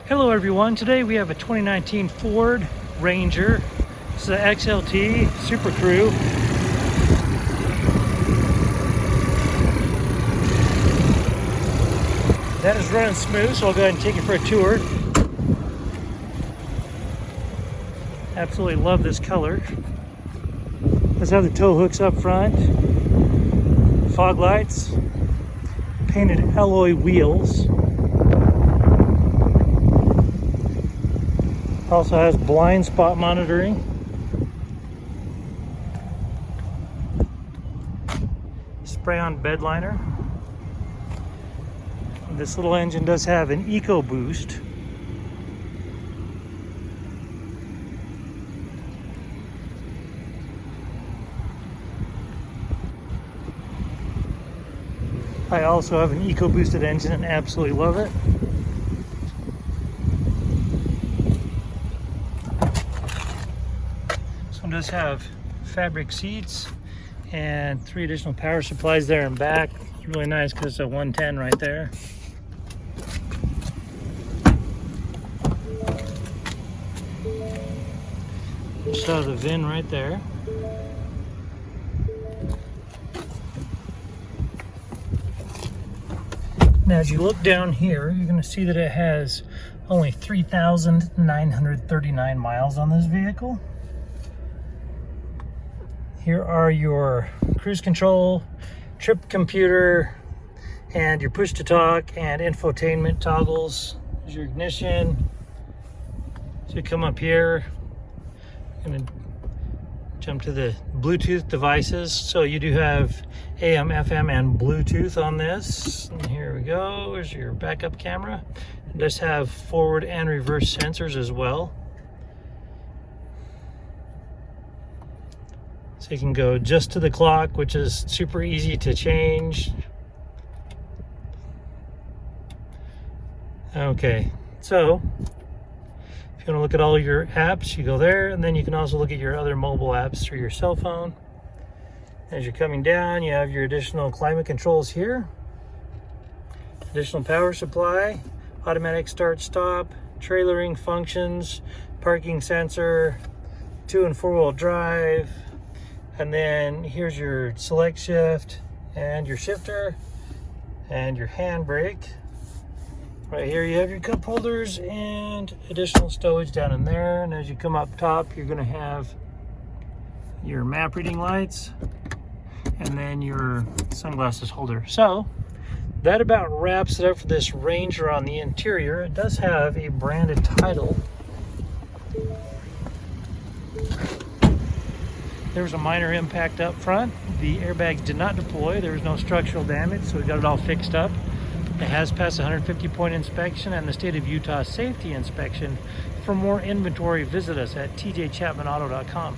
Hello everyone, today we have a 2019 Ford Ranger. This is an XLT Super Crew. That is running smooth, so I'll go ahead and take you for a tour. Absolutely love this color. Let's have the tow hooks up front, fog lights, painted alloy wheels. Also has blind spot monitoring. Spray on bedliner. This little engine does have an Ecoboost. I also have an Ecoboosted engine and absolutely love it. This one does have fabric seats and 3 additional power supplies there and back. It's really nice because it's a 110 right there. Just have the VIN right there. Now as you look down here, you're going to see that it has only 3,939 miles on this vehicle. Here are your cruise control, trip computer, and your push to talk and infotainment toggles. There's your ignition. So you come up here, I'm going to jump to the Bluetooth devices. So you do have AM, FM, and Bluetooth on this. And here we go. There's your backup camera. It does have forward and reverse sensors as well. So you can go just to the clock, which is super easy to change. Okay, so if you want to look at all your apps, you go there, and then you can also look at your other mobile apps through your cell phone. As you're coming down, you have your additional climate controls here, additional power supply, automatic start stop, trailering functions, parking sensor, 2- and 4-wheel drive, and then here's your select shift and your shifter and your handbrake. Right here you have your cup holders and additional stowage down in there. And as you come up top, you're going to have your map reading lights and then your sunglasses holder. So that about wraps it up for this Ranger on the interior. It does have a branded title. There was a minor impact up front. The airbags did not deploy. There was no structural damage, so we got it all fixed up. It has passed a 150-point inspection and the state of Utah safety inspection. For more inventory, visit us at tjchapmanauto.com.